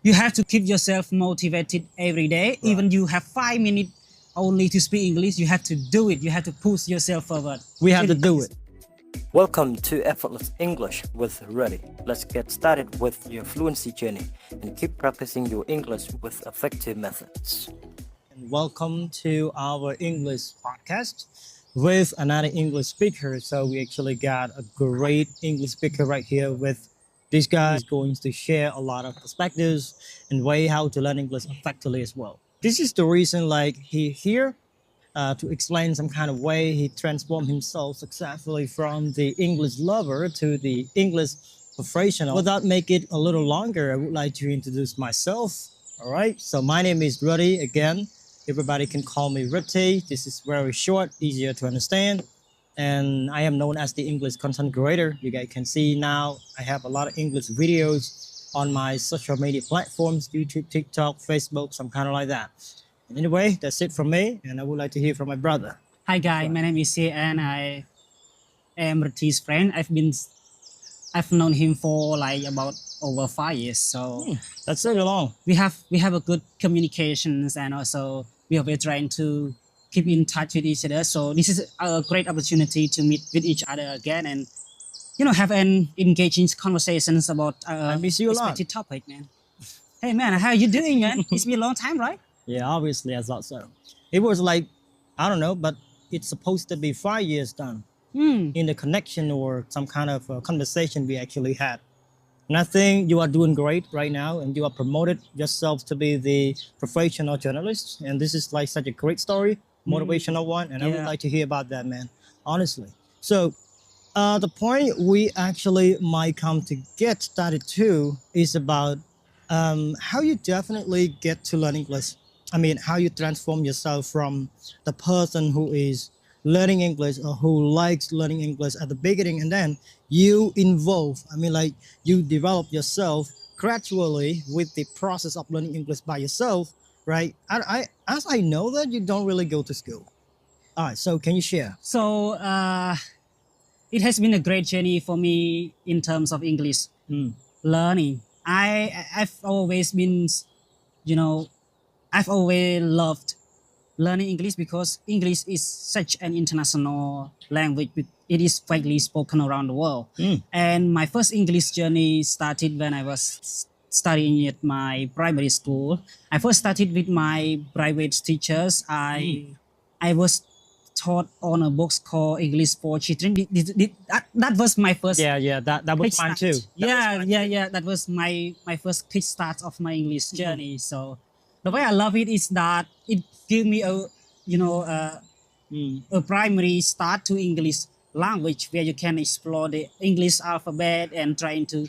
You have to keep yourself motivated every day. Even you have 5 minutes only to speak English, you have to do it. You have to push yourself forward. We have to do it. Welcome to Effortless English with Rithy. Let's get started with your fluency journey and keep practicing your English with effective methods. And welcome to our English podcast with another English speaker. So we actually got a great English speaker right here with this guy is going to share a lot of perspectives and way how to learn English effectively as well. This is the reason like he here to explain some kind of way he transformed himself successfully from the English lover to the English professional. Without making it a little longer, I would like to introduce myself. All right. So my name is Rithy again. Everybody can call me Rithy. This is very short, easier to understand. And I am known as the English content creator. You guys can see now I have a lot of English videos on my social media platforms, YouTube, TikTok, Facebook, some kind of like that. And anyway, that's it from me. And I would like to hear from my brother. Hi guys, my name is Rithy and I am Rithy's friend. I've known him for like about over 5 years. So That's really long. we have a good communications, and also we are trying to keep in touch with each other. So this is a great opportunity to meet with each other again and have an engaging conversations about I miss you a lot. expected topic, man. Hey man, how you doing, man? It's been a long time, right? Yeah, obviously I thought so. It was like, I don't know, but it's supposed to be 5 years done in the connection or some kind of conversation we actually had. And I think you are doing great right now and you are promoted yourself to be the professional journalist. And this is like such a great story, motivational one. And I would Yeah. like to hear about that, man, honestly. So the point we actually might come to get started to is about how you definitely get to learn English. I mean, how you transform yourself from the person who is learning English or who likes learning English at the beginning, and then you involve, I mean, like you develop yourself gradually with the process of learning English by yourself, right? As I know that you don't really go to school. All right, so can you share? So it has been a great journey for me in terms of English learning. I've always been, I've always loved learning English because English is such an international language. It is widely spoken around the world. And my first English journey started when I was studying at my primary school. I first started with my private teachers. I was taught on a book called English for Children. That was my first. Yeah, that was mine too. That was my first kickstart of my English journey. So the way I love it is that it gave me a primary start to English language where you can explore the English alphabet and trying to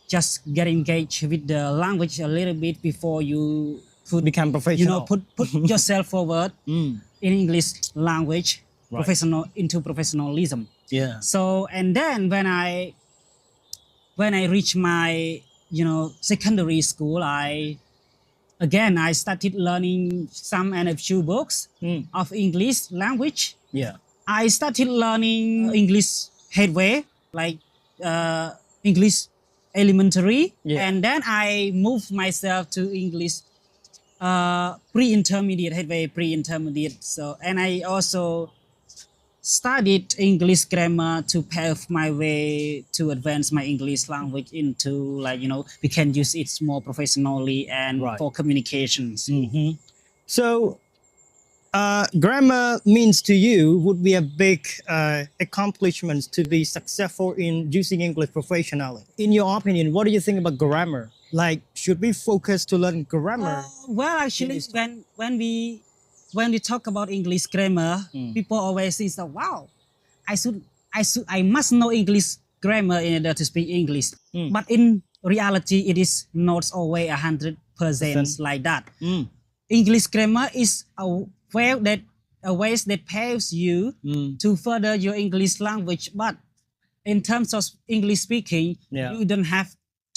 just get engaged with the language a little bit before you could Become professional. put yourself forward in English language, Right. professionalism. Yeah. So and then when I reached my secondary school, I started learning some and a few books of English language. Yeah. I started learning English headway, like English elementary, Yeah. and then I moved myself to English pre-intermediate, headway pre-intermediate. So, and I also studied English grammar to pave my way to advance my English language into we can use it more professionally and Right. for communications. So, grammar means to you would be a big accomplishment to be successful in using English professionally. In your opinion, what do you think about grammar? Like, should we focus to learn grammar? Well, actually, when we talk about English grammar, people always say, "So, wow, I must know English grammar in order to speak English." But in reality, it is not always 100% like that. English grammar is a way that paves you to further your English language. But in terms of English speaking, you don't have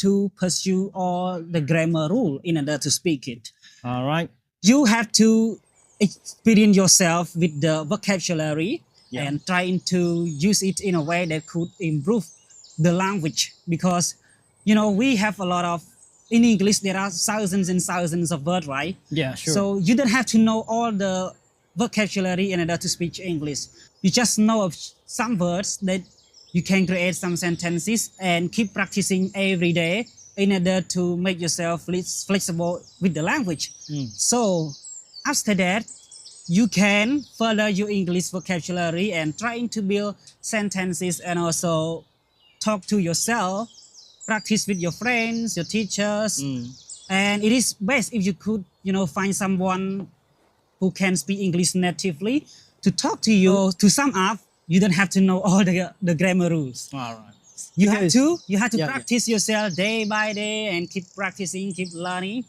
to pursue all the grammar rule in order to speak it. All right. You have to experience yourself with the vocabulary and trying to use it in a way that could improve the language, because we have a lot of in English there are thousands and thousands of words, right? Yeah, sure. So you don't have to know all the vocabulary in order to speak English. You just know of some words that you can create some sentences and keep practicing every day in order to make yourself flexible with the language. So after that, you can further your English vocabulary and trying to build sentences and also talk to yourself, practice with your friends, your teachers. And it is best if you could, find someone who can speak English natively to talk to you. So, to sum up, you don't have to know all the grammar rules. All right. You have to Yeah, practice yourself day by day and keep practicing, keep learning,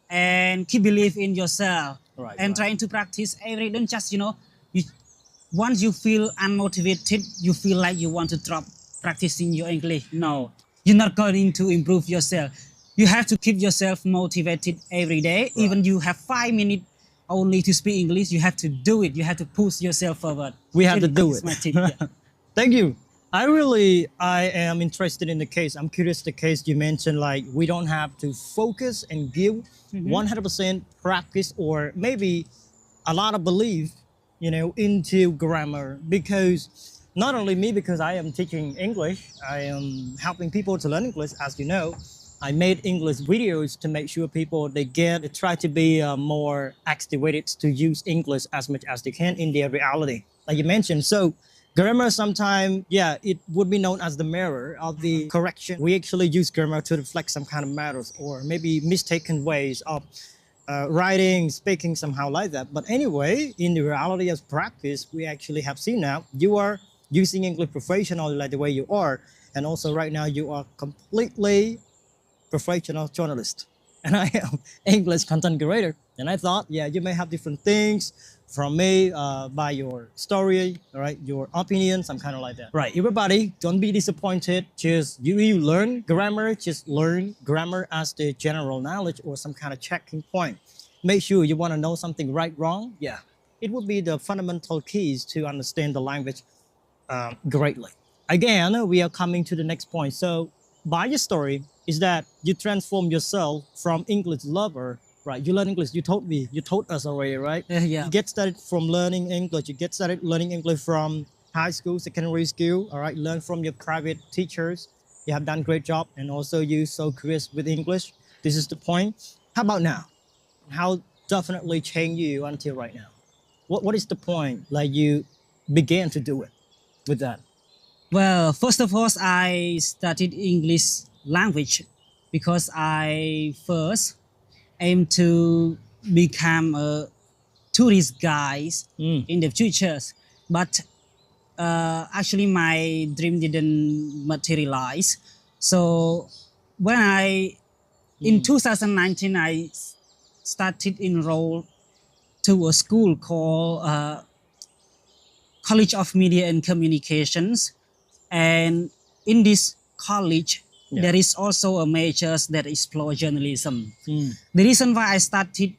and keep believe in yourself. Right, And right. trying to practice every day. Don't just, once you feel unmotivated, you feel like you want to drop practicing your English. No, you're not going to improve yourself. You have to keep yourself motivated every day. Even you have 5 minutes only to speak English, you have to do it. You have to push yourself forward. We have to do it. My tip, yeah. Thank you. I am interested in the case. I'm curious the case you mentioned, like we don't have to focus and give 100% practice or maybe a lot of belief, into grammar, because not only me, because I am teaching English, I am helping people to learn English, as you know. I made English videos to make sure people they try to be more activated to use English as much as they can in their reality, like you mentioned. So grammar sometimes, it would be known as the mirror of the correction. We actually use grammar to reflect some kind of matters or maybe mistaken ways of writing, speaking, somehow like that. But anyway, in the reality of practice, we actually have seen now you are using English professionally like the way you are. And also right now you are completely professional journalist and I am English content creator. And I thought, you may have different things from me by your story, all right, your opinion, some kind of like that. Right, everybody, don't be disappointed. Just you learn grammar, just learn grammar as the general knowledge or some kind of checking point. Make sure you want to know something right, wrong. Yeah, it would be the fundamental keys to understand the language greatly. Again, we are coming to the next point. So by your story is that you transform yourself from English lover, right? You learn English. You told us already, right? Yeah. You get started from learning English. You get started learning English from high school, secondary school, all right? Learn from your private teachers. You have done a great job. And also you so curious with English. This is the point. How about now? How definitely changed you until right now? What is the point? Like you began to do it with that? Well, first of all, I studied English language because I first aim to become a tourist guide in the future. But actually my dream didn't materialize. So when in 2019, I started enroll to a school called College of Media and Communications. And in this college, there is also a major that explore journalism. The reason why I started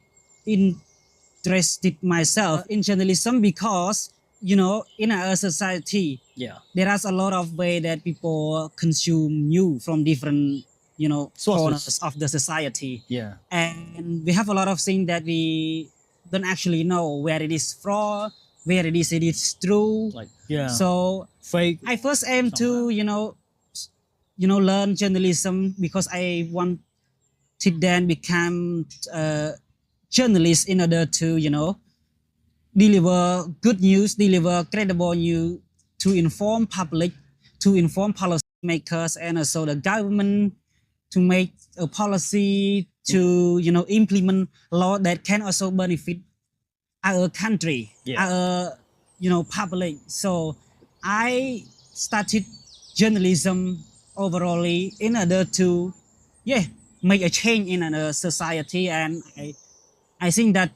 interested myself in journalism because, in our society, there is a lot of way that people consume news from different, corners of the society. Yeah. And we have a lot of things that we don't actually know where it is from, where it is true. Like, So fake. I first aim to, learn journalism because I want to then become a journalist in order to, deliver good news, deliver credible news to inform public, to inform policymakers and also the government to make a policy to, implement law that can also benefit our country, our, public. So I started journalism overall in order to, make a change in our society. And I think that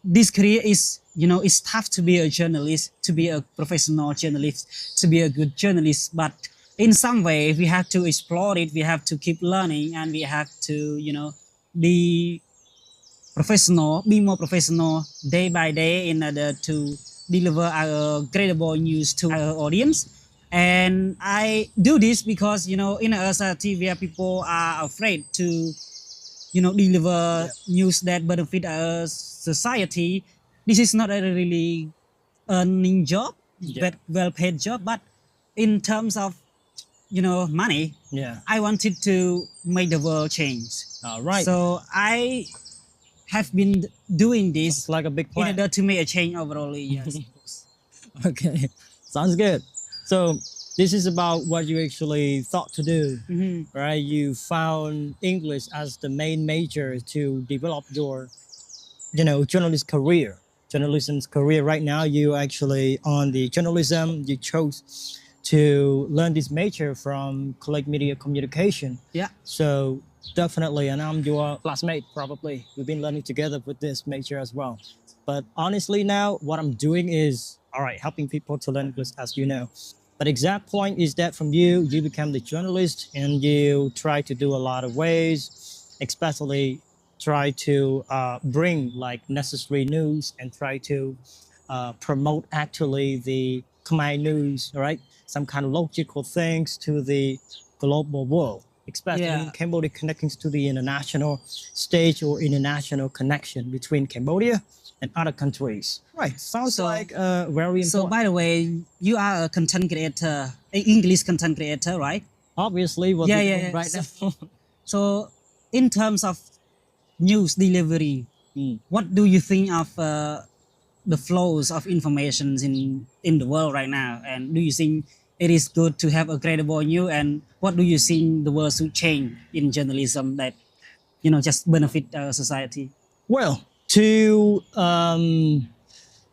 this career is, it's tough to be a journalist, to be a professional journalist, to be a good journalist. But in some way, we have to explore it. We have to keep learning, and we have to, be professional, be more professional day by day in order to deliver our credible news to our audience. And I do this because, in a society where people are afraid to deliver news that benefit our society. This is not a really earning job, but well-paid job. But in terms of money, I wanted to make the world change. All right. So I have been doing this It's like a big in plan. order to make a change overall. Yes, of course. Okay, sounds good. So this is about what you actually thought to do, right? You found English as the main major to develop your, journalism's career. Right now, you actually on the journalism. You chose to learn this major from college media communication. Yeah. So definitely, and I'm your classmate probably. We've been learning together with this major as well. But honestly, now what I'm doing is all right, helping people to learn English, as you know. But exact point is that from you become the journalist and you try to do a lot of ways, especially try to bring like necessary news and try to promote actually the Khmer news, right? Some kind of logical things to the global world, especially in Cambodia connecting to the international stage or international connection between Cambodia and other countries. Right. Sounds like very important. So by the way, you are a content creator, an English content creator, right? Obviously, what we're doing right now. So in terms of news delivery, what do you think of the flows of information in the world right now? And do you think it is good to have a credible news? And what do you think the world should change in journalism that just benefit our society? Well, to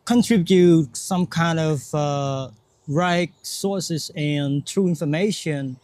contribute some kind of right sources and true information,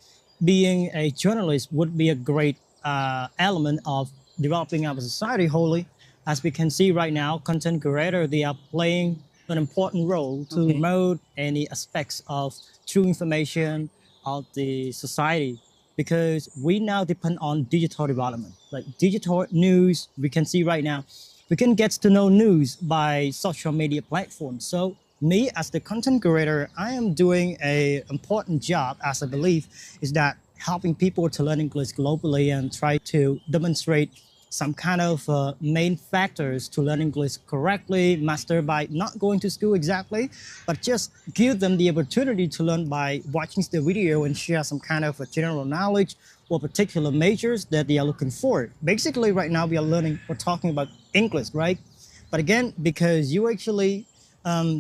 being a journalist would be a great element of developing our society wholly. As we can see right now, content creators, they are playing an important role to promote any aspects of true information of the society, because we now depend on digital development, like digital news. We can see right now, we can get to know news by social media platforms. So me as the content creator, I am doing a important job, as I believe, is that helping people to learn English globally and try to demonstrate some kind of main factors to learn English correctly, master by not going to school exactly, but just give them the opportunity to learn by watching the video and share some kind of a general knowledge or particular majors that they are looking for. Basically, right now we're talking about English, right? But again, because you actually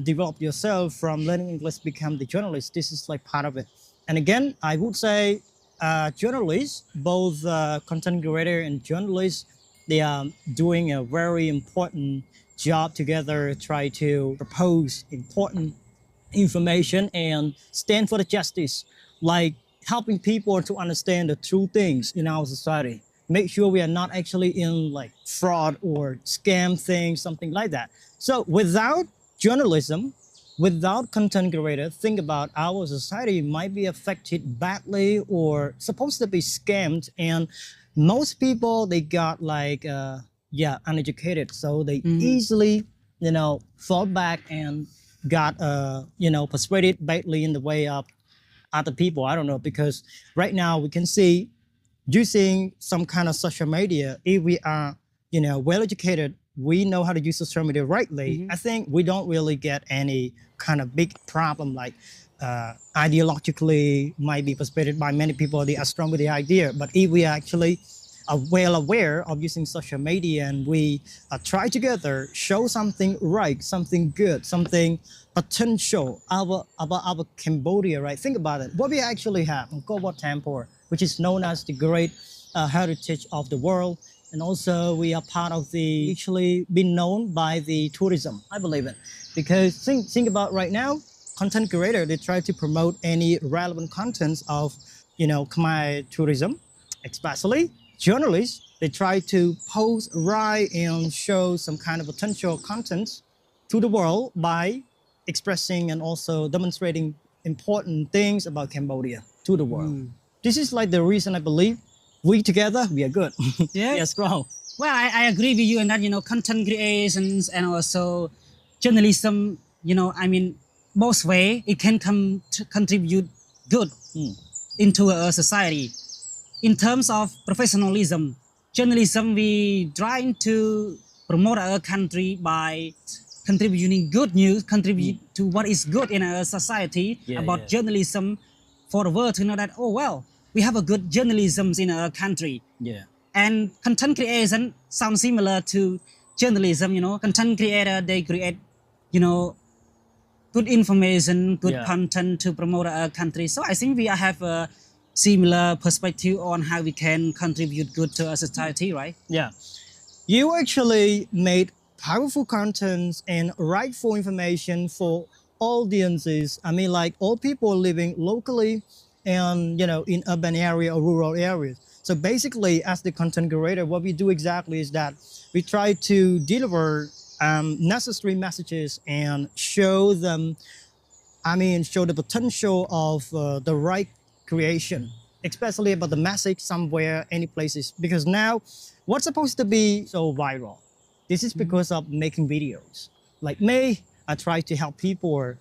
develop yourself from learning English, become the journalist, this is like part of it. And again, I would say journalists, both content creator and journalists, they are doing a very important job together, try to propose important information and stand for the justice, like helping people to understand the true things in our society. Make sure we are not actually in like fraud or scam things, something like that. So without journalism, without content creator, think about our society might be affected badly or supposed to be scammed. And most people, they got like, uneducated. So they easily, fall back and got, persuaded badly in the way of other people. I don't know, because right now we can see using some kind of social media, if we are, well educated, we know how to use social media rightly. I think we don't really get any kind of big problem like ideologically might be persuaded by many people. They are strong with the idea, but if we actually are well aware of using social media and we try together, show something right, something good, something potential about our Cambodia, right? Think about it. What we actually have, Angkor Wat Temple, which is known as the great heritage of the world. And also we are part of the, actually been known by the tourism, I believe it. Because think about right now, content creator, they try to promote any relevant contents of, Khmer tourism, especially journalists, they try to post, write, and show some kind of potential content to the world by expressing and also demonstrating important things about Cambodia to the world. This is like the reason I believe we together, we are good. Yeah. We are strong. Well, I agree with you in that, content creations and also journalism, both way, it can contribute good into a society. In terms of professionalism, journalism, we trying to promote our country by contributing good news, contribute to what is good in our society about journalism for the world to know that, oh, well, we have a good journalism in our country. Yeah. And content creation sounds similar to journalism, content creator, they create, good information, good content to promote our country. So I think we have a similar perspective on how we can contribute good to our society, right? Yeah. You actually made powerful contents and rightful information for audiences. I mean, like all people living locally and, in urban area or rural areas. So basically, as the content creator, what we do exactly is that we try to deliver necessary messages and show them, show the potential of the right creation, especially about the message somewhere, any places. Because now, what's supposed to be so viral? This is because of making videos. Like me, I try to help people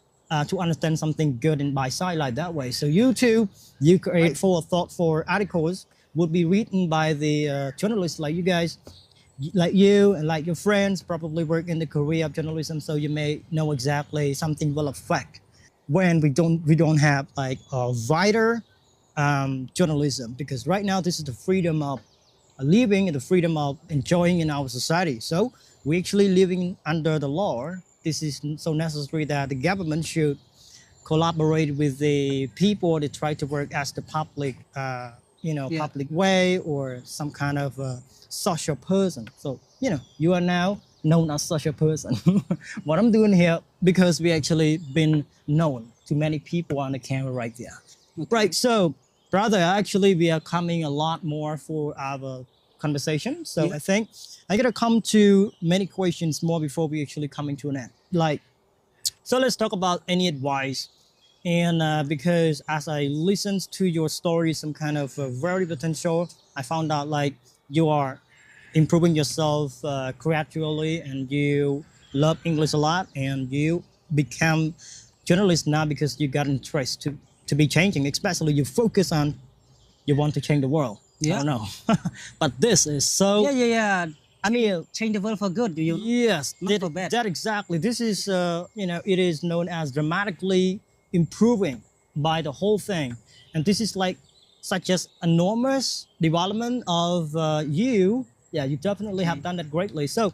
to understand something good and by side like that way. So you too, you create for thoughtful articles would be written by the journalists like you guys, like you and like your friends probably work in the career of journalism, so you may know exactly something will affect when we don't have like a wider journalism, because right now this is the freedom of living and the freedom of enjoying in our society. So we're actually living under the law. This is so necessary that the government should collaborate with the people that try to work as the public, public way or some kind of social person. So, you are now known as such a person. What I'm doing here, because we actually been known to many people on the camera right there. Okay. Right, so brother, actually we are coming a lot more for our conversation. So I think I gotta come to many questions more before we actually coming to an end. So let's talk about any advice. And because as I listened to your story, some kind of very potential, I found out like you are improving yourself gradually and you love English a lot and you become journalist now because you got interest to be changing, especially you focus on you want to change the world. I don't know. But this is so... Yeah. I mean... Change the world for good, do you? Yes. Not for bad. That exactly. This is, it is known as dramatically improving by the whole thing. And this is like such as enormous development of you. Yeah, you definitely have done that greatly. So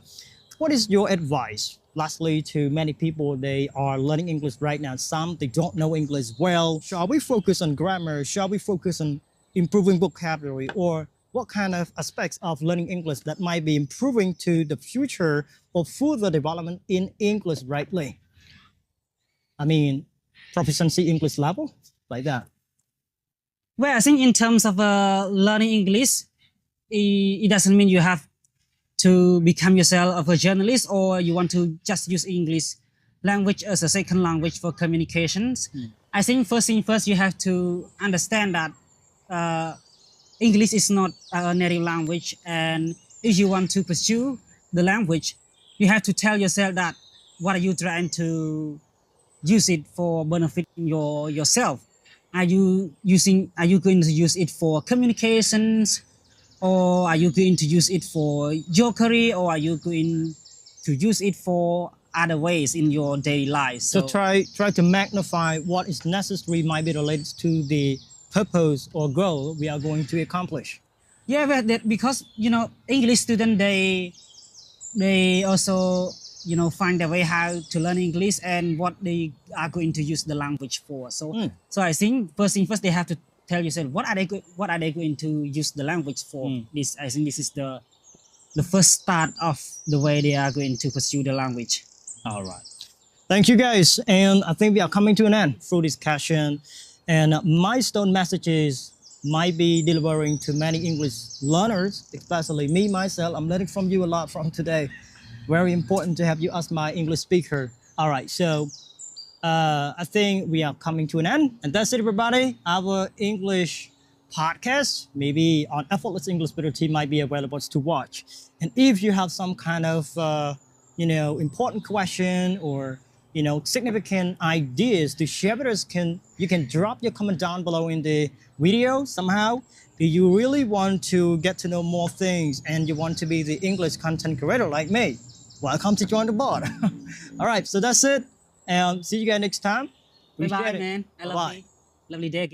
what is your advice? Lastly, to many people, they are learning English right now. Some, they don't know English well. Shall we focus on grammar? Shall we focus on improving vocabulary? Or what kind of aspects of learning English that might be improving to the future or further development in English rightly? I mean, proficiency English level, like that. Well, I think in terms of learning English, it doesn't mean you have to become yourself a journalist or you want to just use English language as a second language for communications. I think first thing first, you have to understand that English is not a native language, and if you want to pursue the language, you have to tell yourself that what are you trying to use it for benefiting yourself. Are you going to use it for communications, or are you going to use it for your career, or are you going to use it for other ways in your daily life? So try to magnify what is necessary might be related to the purpose or goal we are going to accomplish. Yeah, but because English students, they also find their way how to learn English and what they are going to use the language for. So I think first thing first, they have to tell yourself what are they going to use the language for. I think this is the first start of the way they are going to pursue the language. All right. Thank you guys. And I think we are coming to an end through discussion. And milestone messages might be delivering to many English learners, especially me, myself. I'm learning from you a lot from today. Very important to have you as my English speaker. All right, so I think we are coming to an end. And that's it, everybody. Our English podcast, maybe on Effortless English Speaker Team, might be available to watch. And if you have some kind of, important question or, significant ideas to share with us, you can drop your comment down below in the video somehow. If you really want to get to know more things and you want to be the English content creator like me, welcome to join the board. All right, so that's it. And see you guys next time. Bye bye, Appreciate it. man. I Bye-bye. lovely day.